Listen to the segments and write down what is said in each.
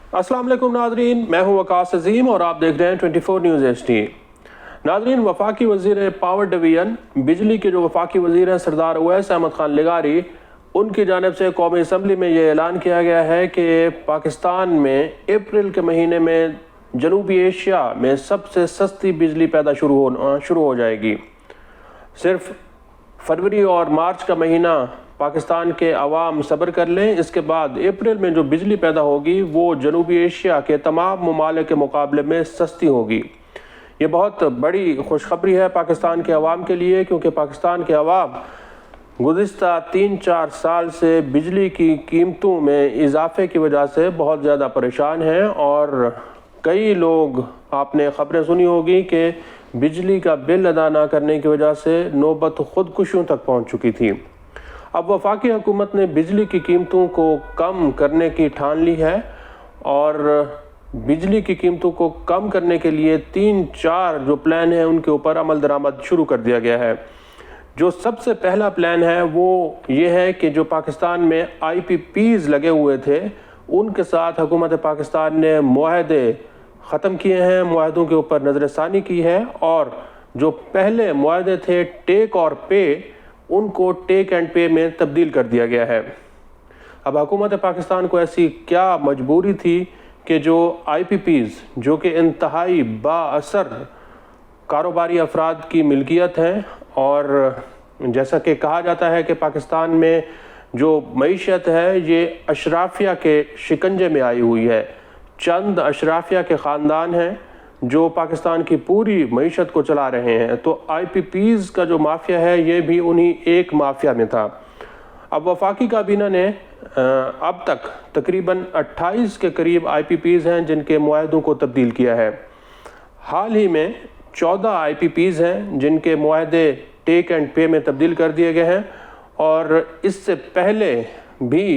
अस्सलाम वालेकुम नाज़रीन, मैं हूं वकास अजीम और आप देख रहे हैं 24 न्यूज़ HD। नाज़रीन, वफाकी वज़ीर पावर डिवीज़न बिजली के जो वफाकी वज़ीर हैं सरदार उवैस अहमद खान लिगारी, उनकी जानिब से कौमी असम्बली में ये ऐलान किया गया है कि पाकिस्तान में अप्रैल के महीने में जनूबी एशिया में सबसे सस्ती बिजली पैदा शुरू हो जाएगी। सिर्फ फरवरी और मार्च का महीना पाकिस्तान के अवाम सब्र कर लें, इसके बाद अप्रैल में जो बिजली पैदा होगी वो जनूबी एशिया के तमाम ममालिक के मुकाबले में सस्ती होगी। ये बहुत बड़ी खुशखबरी है पाकिस्तान के अवाम के लिए, क्योंकि पाकिस्तान के अवाम गुज़िश्ता 3-4 साल से बिजली की कीमतों में इजाफे की वजह से बहुत ज़्यादा परेशान हैं और कई लोग, आपने ख़बरें सुनी होगी कि बिजली का बिल अदा ना करने की वजह से नौबत खुदकुशियों तक पहुंच चुकी थी। अब वफाकी हुकूमत ने बिजली की कीमतों को कम करने की ठान ली है और बिजली की कीमतों को कम करने के लिए 3-4 जो प्लान हैं उनके ऊपर अमल दरामद शुरू कर दिया गया है। जो सबसे पहला प्लान है वो ये है कि जो पाकिस्तान में IPPs लगे हुए थे उनके साथ हुकूमत पाकिस्तान ने मुआहदे ख़त्म किए हैं, मुआहदों के ऊपर नज़रसानी की है और जो पहले मुआहदे थे टेक और पे, उनको टेक एंड पे में तब्दील कर दिया गया है। अब हुकूमत पाकिस्तान को ऐसी क्या मजबूरी थी कि जो IPPs जो कि इंतहाई बाअसर कारोबारी अफराद की मिल्कियत हैं और जैसा कि कहा जाता है कि पाकिस्तान में जो मईशत है ये अशराफिया के शिकंजे में आई हुई है। चंद अशराफिया के ख़ानदान हैं जो पाकिस्तान की पूरी मईशत को चला रहे हैं, तो IPPs का जो माफिया है ये भी उन्हीं एक माफिया में था। अब वफाकी काबीना ने अब तक तकरीबन 28 के करीब IPPs हैं जिनके मुआहदों को तब्दील किया है। हाल ही में 14 IPPs हैं जिनके मुआहदे टेक एंड पे में तब्दील कर दिए गए हैं और इससे पहले भी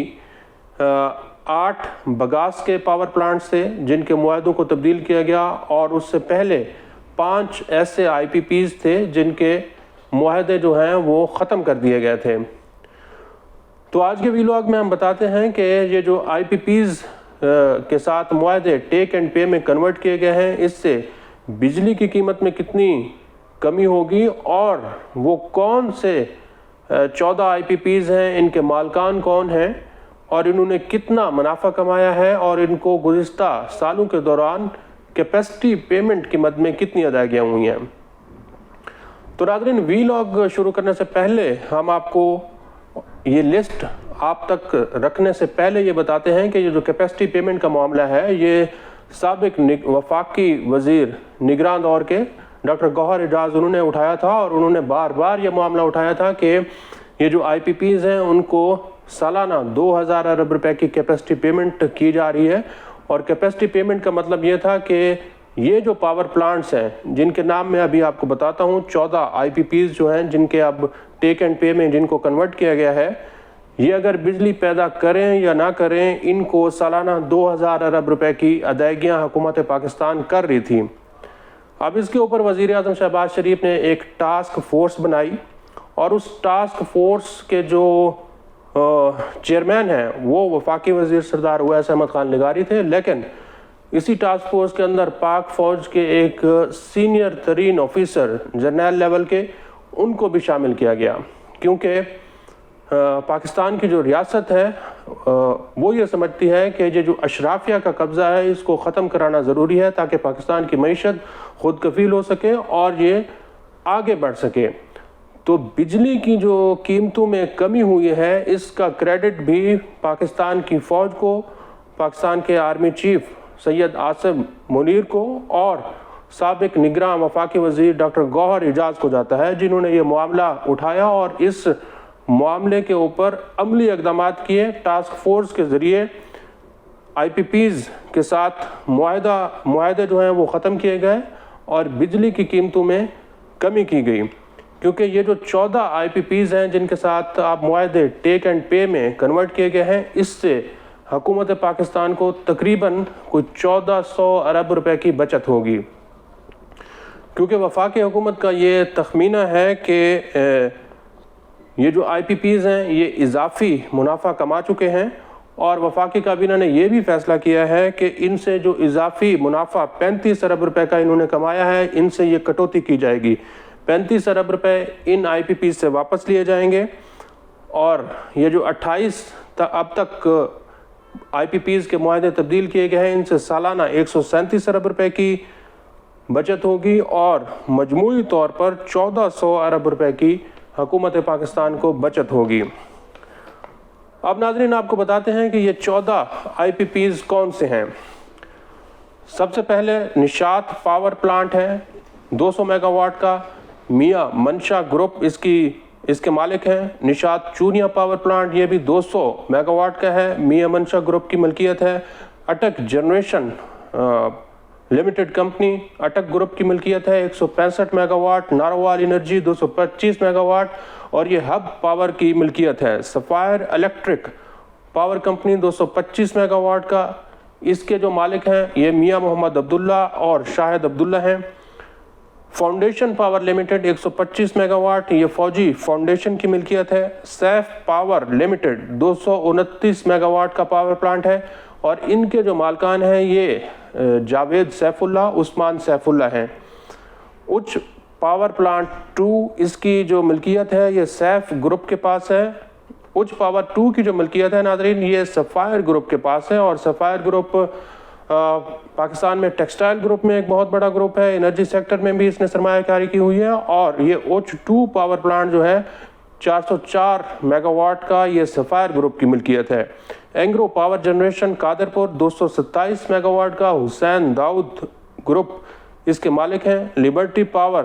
8 बगास के पावर प्लांट्स थे जिनके मुआहदों को तब्दील किया गया और उससे पहले 5 ऐसे IPPs थे जिनके मुआहदे जो हैं वो ख़त्म कर दिए गए थे। तो आज के वीलॉग में हम बताते हैं कि ये जो IPPs के साथ मुआहदे टेक एंड पे में कन्वर्ट किए गए हैं, इससे बिजली की कीमत में कितनी कमी होगी और वो कौन से 14 IPPs हैं, इनके मालकान कौन हैं और इन्होंने कितना मुनाफा कमाया है और इनको गुज़िश्ता सालों के दौरान कैपेसिटी पेमेंट की मद में कितनी अदायगियाँ हुई हैं। तो नाज़रीन, वीलॉग शुरू करने से पहले हम आपको ये लिस्ट आप तक रखने से पहले ये बताते हैं कि ये जो कैपेसिटी पेमेंट का मामला है ये साबिक वफाकी वज़ीर निगरान दौर के डॉक्टर गौहर एजाज उन्होंने उठाया था और उन्होंने बार बार ये मामला उठाया था कि ये जो IPPs हैं उनको सालाना 2000 अरब रुपए की कैपेसिटी पेमेंट की जा रही है। और कैपेसिटी पेमेंट का मतलब ये था कि ये जो पावर प्लांट्स हैं जिनके नाम मैं अभी आपको बताता हूँ, 14 IPPs जो हैं जिनके अब टेक एंड पे में जिनको कन्वर्ट किया गया है, ये अगर बिजली पैदा करें या ना करें, इनको सालाना 2000 अरब रुपए की अदायगियाँ हुकूमत पाकिस्तान कर रही थी। अब इसके ऊपर वज़ीर आज़म शहबाज शरीफ ने एक टास्क फोर्स बनाई और उस टास्क फोर्स के जो चेयरमैन हैं वो वफाकी वज़ीर सरदार उवैस अहमद खान लिगारी थे, लेकिन इसी टास्क फोर्स के अंदर पाक फ़ौज के एक सीनियर तरीन ऑफिसर जर्नल लेवल के, उनको भी शामिल किया गया, क्योंकि पाकिस्तान की जो रियासत है वो ये समझती है कि ये जो अशराफिया का कब्ज़ा है इसको ख़त्म कराना ज़रूरी है ताकि पाकिस्तान की मईशत खुद कफील हो सके और ये आगे बढ़ सके। तो बिजली की जो कीमतों में कमी हुई है इसका क्रेडिट भी पाकिस्तान की फ़ौज को, पाकिस्तान के आर्मी चीफ सैयद आसिम मुनीर को और साबिक निगरान वफाकी वज़ीर डॉक्टर गौहर एजाज को जाता है, जिन्होंने ये मामला उठाया और इस मामले के ऊपर अमली इक़दाम किए। टास्क फोर्स के ज़रिए IPPs के साथ मुआहदे जो हैं वो ख़त्म किए गए और बिजली की कीमतों में कमी की गई, क्योंकि ये जो 14 IPPs हैं जिनके साथ आप मुआहदे टेक एंड पे में कन्वर्ट किए गए हैं, इससे हुकूमत पाकिस्तान को तकरीबन कोई 1400 अरब रुपए की बचत होगी। क्योंकि वफाकी हुकूमत का ये तखमीना है कि ये जो IPPs हैं ये इजाफी मुनाफा कमा चुके हैं اور وفاقی کابینہ نے یہ بھی فیصلہ کیا ہے کہ ان سے جو اضافی منافع 35 ارب روپے کا انہوں نے کمایا ہے، ان سے یہ کٹوتی کی جائے گی۔ 35 ارب روپے ان آئی پی پیز سے واپس لیے جائیں گے، اور یہ جو 28 اب تک آئی پی پیز کے معاہدے تبدیل کیے گئے ہیں، ان سے سالانہ 137 ارب روپے کی بچت ہوگی، اور مجموعی طور پر 1400 ارب روپے کی حکومت پاکستان کو بچت ہوگی۔ اب ناظرین آپ کو بتاتے ہیں کہ یہ 14 آئی پی پیز کون سے ہیں۔ سب سے پہلے نشاط پاور پلانٹ ہے 200 میگا واٹ کا، میاں منشا گروپ اس کے مالک ہیں۔ نشاط چونیا پاور پلانٹ یہ بھی 200 میگا واٹ کا ہے، میاں منشا گروپ کی ملکیت ہے۔ اٹک جنریشن لمیٹڈ کمپنی اٹک گروپ کی ملکیت ہے، 165 mega what. Narowal energy 225 mega what, اور یہ ہب پاور کی ملکیت ہے۔ Sapphire electric power company 225 mega what کا، اس کے جو مالک ہیں یہ میاں محمد عبداللہ اور شاہد عبداللہ ہیں۔ Foundation power limited 125 megawatt, یہ فوجی فاؤنڈیشن کی ملکیت ہے۔ Saif power limited 229 megawatt کا پاور پلانٹ ہے، اور ان کے جو مالکان ہیں یہ جاوید سیف اللہ، عثمان سیف اللہ ہیں۔ اچ پاور پلانٹ 2 اس کی جو ملکیت ہے یہ سیف گروپ کے پاس ہے۔ اچ پاور 2 کی جو ملکیت ہے ناظرین یہ سفائر گروپ کے پاس ہے، اور سفائر گروپ پاکستان میں ٹیکسٹائل گروپ میں ایک بہت بڑا گروپ ہے، انرجی سیکٹر میں بھی اس نے سرمایہ کاری کی ہوئی ہے۔ اور یہ اوچ 2 پاور پلانٹ جو ہے 404 میگا واٹ کا، یہ سفائر گروپ کی ملکیت ہے۔ Engro power generation Qadirpur 227 mega what کا، حسین داؤد گروپ اس کے مالک ہیں۔ لبرٹی پاور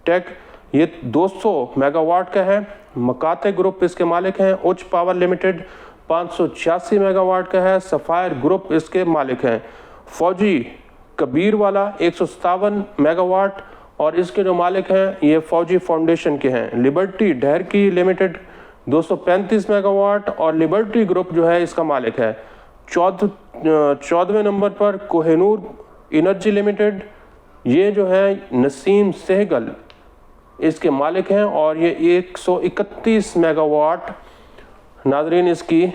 ٹیک یہ 200 میگا واٹ کا ہے، مکاتے گروپ اس کے مالک ہیں۔ اوچ پاور لمیٹڈ 586 میگا واٹ کا ہے، سفائر گروپ اس کے مالک ہیں۔ فوجی کبیر والا 157 میگا واٹ، اور اس کے جو مالک ہیں یہ فوجی فاؤنڈیشن کے ہیں۔ لبرٹی ڈہرکی لمیٹڈ 235 میگا واٹ، اور لبرٹی گروپ جو ہے اس کا مالک ہے۔ 14ویں نمبر پر کوہ نور انرجی لمیٹڈ، یہ جو ہے نسیم سہگل اس کے مالک ہیں، اور یہ 131 میگا واٹ ناظرین اس کی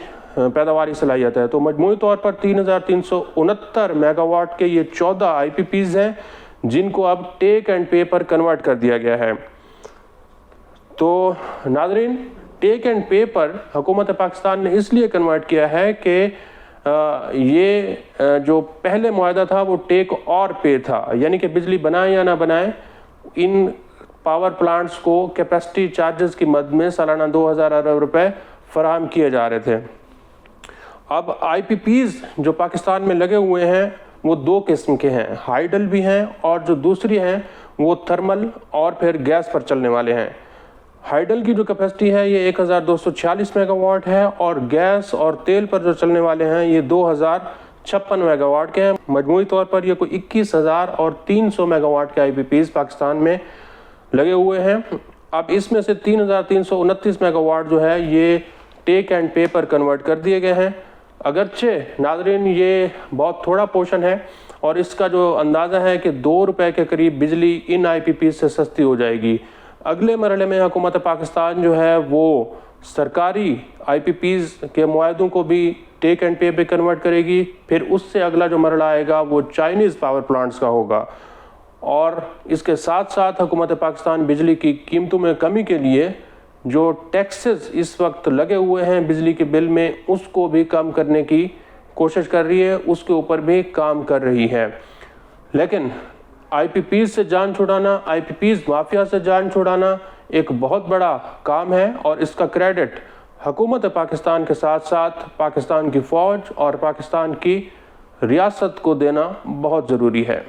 پیداواری صلاحیت ہے۔ تو مجموعی طور پر 3369 میگا واٹ کے یہ 14 آئی پی پیز ہیں جن کو اب ٹیک اینڈ پے پر کنورٹ کر دیا گیا ہے۔ تو ناظرین ٹیک اینڈ پے پر حکومت پاکستان نے اس لیے کنورٹ کیا ہے کہ یہ جو پہلے معاہدہ تھا وہ ٹیک اور پے تھا، یعنی کہ بجلی بنائیں یا نہ بنائیں ان پاور پلانٹس کو کیپیسٹی چارجز کی مد میں سالانہ 2000 ارب روپے فراہم کیے جا رہے تھے۔ اب آئی پی پیز جو پاکستان میں لگے ہوئے ہیں وہ 2 قسم کے ہیں، ہائیڈل بھی ہیں، اور جو دوسری ہیں وہ تھرمل اور پھر گیس پر چلنے والے ہیں۔ ہائیڈل کی جو کیپیسٹی ہے یہ 1246 میگا واٹ ہے، اور گیس اور تیل پر جو چلنے والے ہیں یہ 2056 میگا واٹ کے ہیں۔ مجموعی طور پر یہ کوئی 21,300 میگا واٹ کے آئی پی پیز پاکستان میں لگے ہوئے ہیں۔ اب اس میں سے 3329 میگا واٹ جو ہے یہ ٹیک اینڈ پے پر کنورٹ کر دیے گئے ہیں۔ اگرچہ ناظرین یہ بہت تھوڑا پورشن ہے، اور اس کا جو اندازہ ہے کہ 2 روپے کے قریب بجلی ان آئی پی پیز سے سستی ہو جائے گی۔ اگلے مرحلے میں حکومت پاکستان جو ہے وہ سرکاری آئی پی پیز کے معاہدوں کو بھی ٹیک اینڈ پے پہ کنورٹ کرے گی، پھر اس سے اگلا جو مرحلہ آئے گا وہ چائنیز پاور پلانٹس کا ہوگا، اور اس کے ساتھ ساتھ حکومت پاکستان بجلی کی قیمتوں میں کمی کے لیے جو ٹیکسز اس وقت لگے ہوئے ہیں بجلی کے بل میں اس کو بھی کم کرنے کی کوشش کر رہی ہے، اس کے اوپر بھی کام کر رہی ہے۔ لیکن آئی پی پیز سے جان چھڑانا، آئی پی پیز مافیا سے جان چھڑانا ایک بہت بڑا کام ہے، اور اس کا کریڈٹ حکومت پاکستان کے ساتھ ساتھ پاکستان کی فوج اور پاکستان کی ریاست کو دینا بہت ضروری ہے۔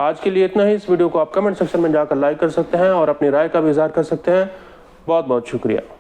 آج کے لیے اتنا ہی۔ اس ویڈیو کو آپ کمنٹ سیکشن میں جا کر لائک کر سکتے ہیں اور اپنی رائے کا بھی اظہار کر سکتے ہیں۔ بہت بہت شکریہ۔